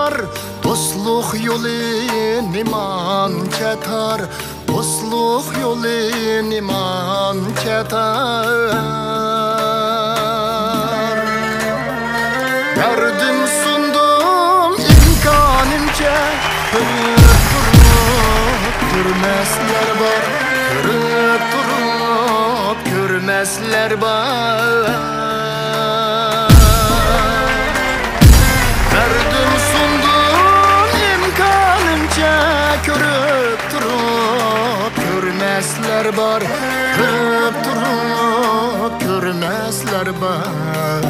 ketar, dostluq yolu niman ketar, dostluq yolu niman ketar. Derdim sundum imkanımca, kırıp durup görmezler var, kırıp durup görmezler var. Derdim sundum imkanımca, körüp durup görmezler var, kırıp durup görmezler var.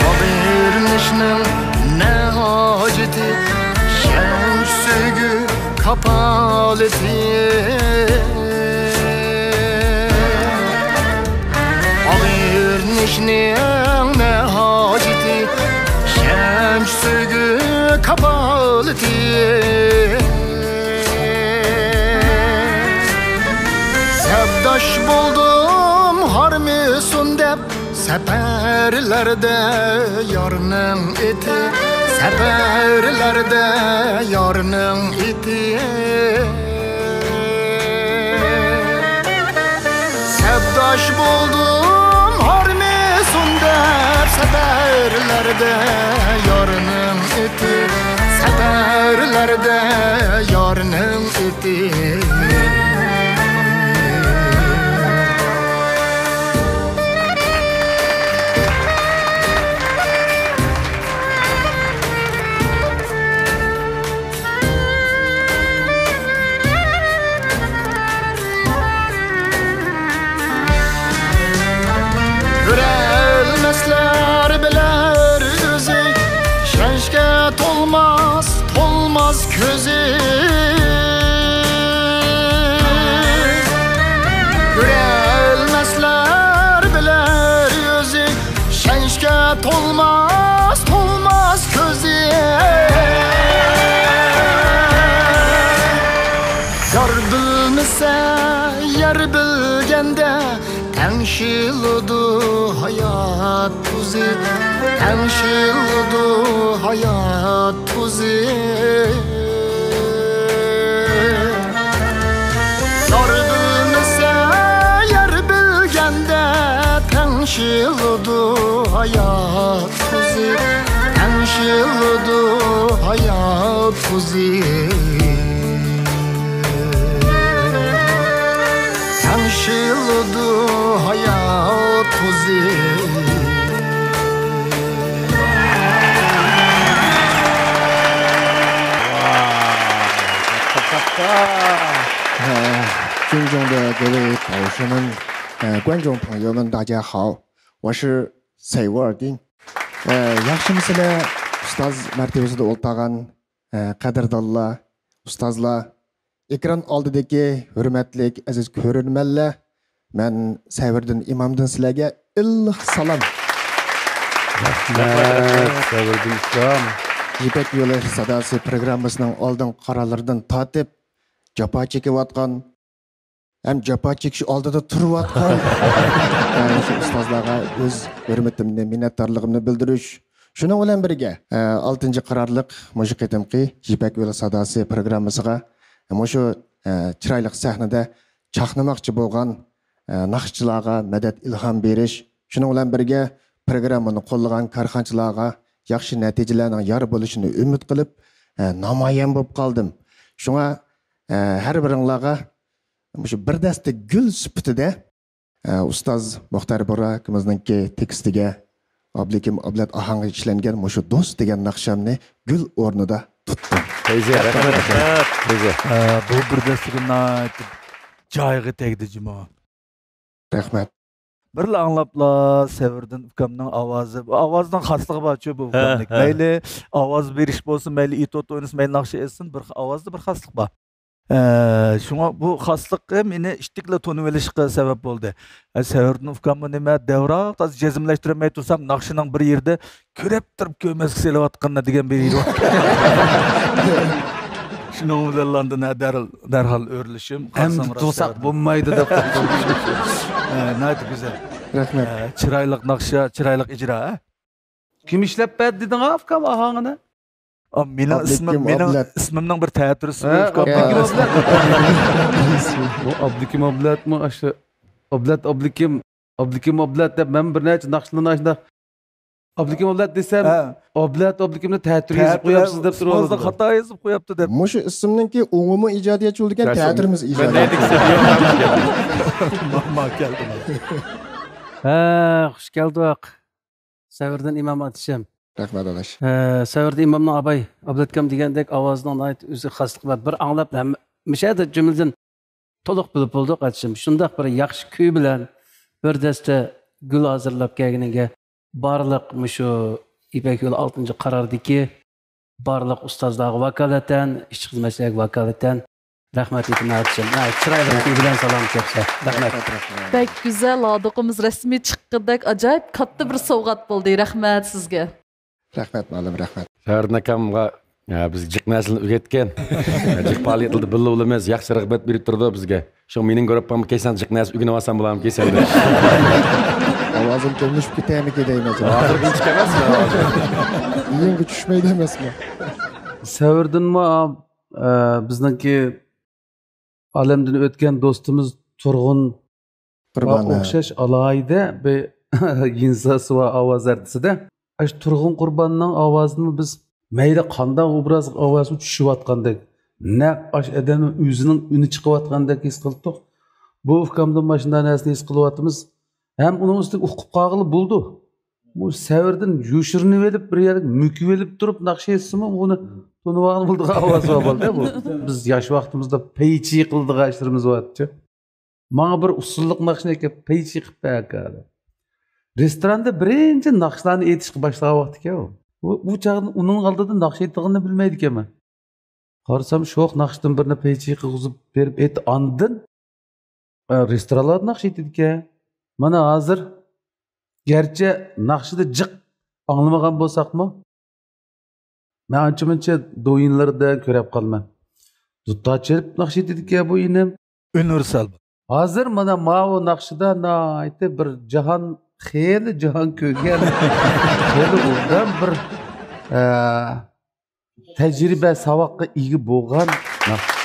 Haberleşnin ne haceti, şenç sögü kapaleti. Haberleşnin ne haceti, şenç sögü kapaleti. Sevdaş buldum harmisun dep, seferlerde yarının iti, seferlerde yarının iti. Sevdaş buldum harmisun dep, seferlerde yarının iti, seferlerde yarının iti. Görelmezler biler özü, şenşke tolmaz, tolmaz közü. Görelmezler biler özü, şenşke tolmaz, tolmaz közü. Yar bilmese, yer bilgende, tenşiludu hayat tuzi, tenşiludu hayat tuzi. Yar bilmese, yer bilgende, tenşiludu hayat tuzi, tenşiludu hayat tuzi. Tenşiludu hayat tuzi.尊重的各位导师们、观众朋友们，大家好，我是塞沃尔丁。Yaxshimisilar, ustoz martabasida o'ltagan qadrdonlar, ustozlar, ekran oldidagi hurmatli aziz ko'rurmanlar, men Sayvirdin imomdan sizlarga illiq salom. Sayvirdin islom. Ipak yo'li sadosi programmasining oldin qarorlaridan tortib, jafo chekayotgan, ham jafo chekish oldida turayotgan shu ustozlarga o'z hurmatimni, minnatdorligimni bildirish. Shuning bilan birga 6-qarorliq mushu qitimqi Ipak yo'li sadosi programmasiga mushu chiroyli sahnada chaqnamoqchi bo'lgan naqshchilarga madad ilhom berish, shuning bilan birga programmani qo'llagan korxonchilarga yaxshi natijalarning yor bo'lishini umid qilib namoyon bo'lib qoldim. Shunga har biringlarga shu bir dasta gul sifatida ustoz Muxtor Borakovimizning tekstiga Ablekim Ablat ahanga ishlangan mushu do'st degan naqshamni gul o'rnida tutdim. Bu bir dasta joyiga tegdi jimo. Rahmat. Birla anglapla Sayvirdin ukamning ovozi. Bu ovozdan xasligi bor-ku bu ukamning. Mayli ovoz berish bo'lsin, mayli itot o'ynash, mayli naqsha etsin, bir ovozda bir xaslik bor. Şuna bu xaslik meni ishtikla tonib olishga sabab bo'ldi. Sayvirdin ukamni nima davra taz jazmlashtirmay tursam, naqshining bir yerda ko'rib turib ko'rmasga selayotganlar degan bir yeri bor. Şunun bilan derhal örülüşüm. Hem tutsak bulmaydı deb Naydı güzel. Rahmet. Çıraylık nakşa, çıraylık icra. kim ishlab berdi deding afkam ahangini? Mening ismim, mening ismimning bir ta'tirisi Bu Abdukim Oblatmi aşı Abdukim Oblat deb men bir necha naqshlarni ashunda Abdukim Oblat desam Abdukimni ta'tir yozib qo'yapsiz deb turibdi. O'zida xato yozib qo'yapti deb. Mushu ismninki umumiy ijodiyatchi bo'lgan teatrimiz ijodiyatchi. Xush keldik. Savirdan imom atishim. Rahmat adash. Savirda imomning abay Abdutkam degandek ovozining o'zi xoslik va bir anglab mishada jumladan to'liq bilib bo'ldik atishim. Shundaq bir yaxshi kuy bilan bir dasta gul hozirlab kelganiga barliq mushu İpek Yolu 6. qarordagi barliq ustozlarga vakolatan, ishchi xizmatchilarga vakolatan rahmat aytib atishim. Chiroyli kuy bilan salom kelsa. Rahmat. Bek güzel adıqımız resmi çıqqıdak acayip katta bir sovg'at bo'ldi. Rahmat sizga. Rahmat ma'lum, rahmat. Sarnakamga biz jiq naslni o'rgatgan. Jiq faoliyatida birga bo'lamiz, yaxshi rag'bat berib turdi bizga. Shu mening ko'rapman kaysan jiq nasl o'rganib olsam bo'ladim kaysan. Ovozim to'lishib ketaymi deymiz. Hozirgi ichki emasmi? Yengi tushmaydi emasmi? Savirdanmi bizningki olamdan o'tgan do'stimiz Turg'un Qurboni. o'xshash alayda bir insasi va ovoz artisida ash Turg'un Qurbonning ovozini biz mayli qanday obraz ovozi tushayotgandek naq ash odamning o'zining uni chiqayotgandek his qildik. Bu ukamdan mashina narsani his qilyapmiz. Hem onun üstüne uqib qağılı buldu. Bu Savirdan yushirinib elib bir yerga mükib elib turib naqsh etsimi uni tunuvag'ini buldiq ovozi bo'ldi bu. Biz yosh vaqtimizda peychi qildiq ishlarimiz bo'lyapti. Mana bir usulliq naqshni aka peychi qilib beradi. Restoranda birinchi naqshlarni aytishga boshlagan vaqt ekan u. Bu chaqda uning oldida naqsh aytganini bilmaydi ekanman. Qarasam sho'x naqshdan birini peychi qilib berib aytdi. Andin restoranlar naqsh aytdi ekan. Mana hozir gerçi naqshida jiq anglamagan bo'lsaqmi, men ancha-muncha do'yinlarda ko'rib qolman. Duttachilik naqsh aytdi-ku bu inim. Universal. Hozir mana ma'o naqshida aytib bir jahon xeyli jahon ko'rgan. Xeyli o'rdan bir tajriba savoqqa ega bo'lgan naqsh.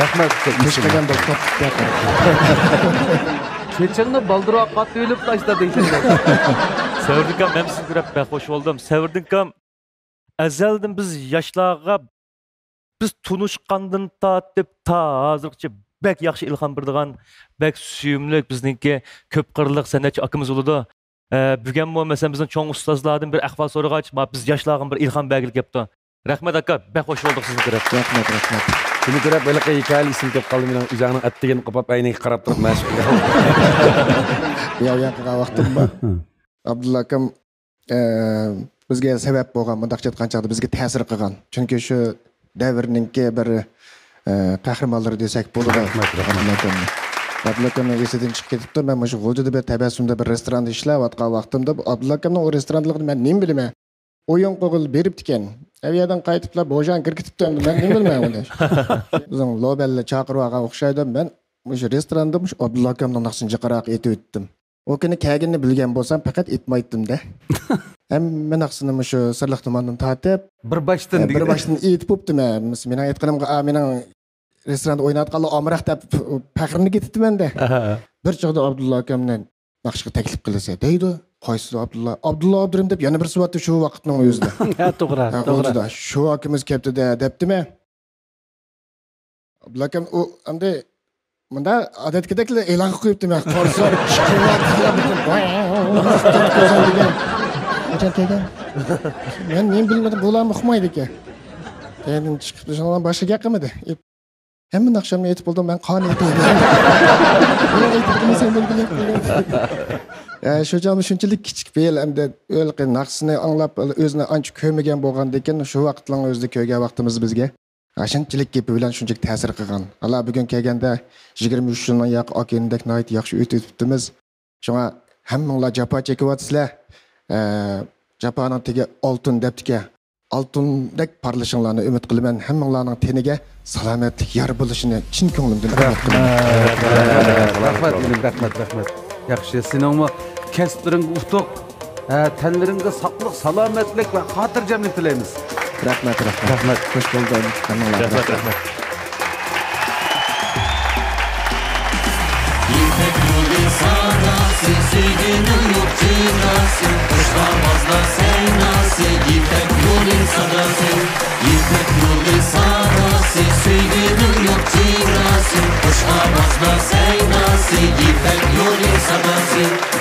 Rahmat. Chiqgan doktor. Keçenle baldıra qatı ölüp taşta deysen. Sevirdinkam men sizni ko'rib xush bo'ldim. Sevirdinkam azaldan biz yoshlarga biz tunishqandan tortib ta hozirgacha bek yaxshi ilhom berdigan, bek suyumli bizningki ko'p qirliq san'atchi akamiz bo'ldi. Bugun bo'lmasa bizning cho'ng ustozlardan bir ahvol so'ragach, biz yoshlarga bir ilhom bergil kepti. Rahmat aka, bek xush bo'ldik sizni ko'rib. Rahmat. Seni ko'rib böyle hikoyali ism kelib qoldi mening o'zingni attigin qopab ayniga qarab turib mashq qildim. Yo'q, yaqinga vaqtim bor. Abdulla akam bizga sabab bo'lgan, bundaqcha aytgancha bizga ta'sir qilgan. Chunki shu davrninki bir qahramonlari desak bo'ladi. Abdulla akamning esidan chiqib ketibdi. Men shu G'o'jada bir tabassumda bir restoranda ishlayotgan vaqtimda Abdulla akamning o restoranligini men nima bilaman. O'yin qo'g'il beribdi ekan. Aviyadan qaytiblar bo'jan kirgitibdi endi men nima bilmayman uni. Bizning Lobelni chaqirib olgan o'xshaydi. Men o'sha restoranda Abdulla akamning naqsini qaraq etib o'tdim. O kuni kelganini bilgan bo'lsam faqat etmaydim-da. Hamma naqsini shu sirliq tomondan tortib, Bir baştan etib bo'pti men. Mening aytganimga mening restoranda o'ynayotganlar omraq deb faxrini ketibdi-da. Bir chog'da Abdulla akamdan naqshga taklif qilsa deydi. Qaysi Abdulla Abdurim deb yana bir suvatda shu vaqtning o'zida. Ha, to'g'ri. Shu akamiz kelibdi-da debdimi? Abdulla akam u endi bunda odatdagidek e'lon qilib qo'yibdi men qo'rsam men bilmadim bular uqmaydi ekan. Keyin chiqib shundan boshqa gap qilmadi. Hamma naqshamni aytib bo'ldim, men qon aytdim. Shu jomi shunchalik kichik bel hamda o'lqi naqsini anglab o'zini ancha ko'rmagan bo'lganda ekan, shu vaqtning o'zida ko'rgan vaqtimiz bizga shunchalik gapi bilan shunchalik ta'sir qilgan. Hala bugun kelganda 23 yildan yaqin okendak nihoyat yaxshi o'tibmiz. Shunga hammanglar jafo chekyapsizlar. Japoning tegi oltin debdika. altundek parlashinglarni umid qilaman. Hammanglarning teniga salomatlik yor bo'lishini chin ko'nglimdan umid qilaman. Rahmat. Yaxshi, seningmi kasblaring utuq, tanlaringga sog'lik, salomatlik va xotirjamlik tilaymiz. Rahmat. Xush bo'ldingiz hammanglar. Rahmat. Sevginin yok cırası Kuşlamazda seynası İpek yolun sadası İpek yolun sadası Sevginin yok cırası Kuşlamazda seynası İpek yolun sadası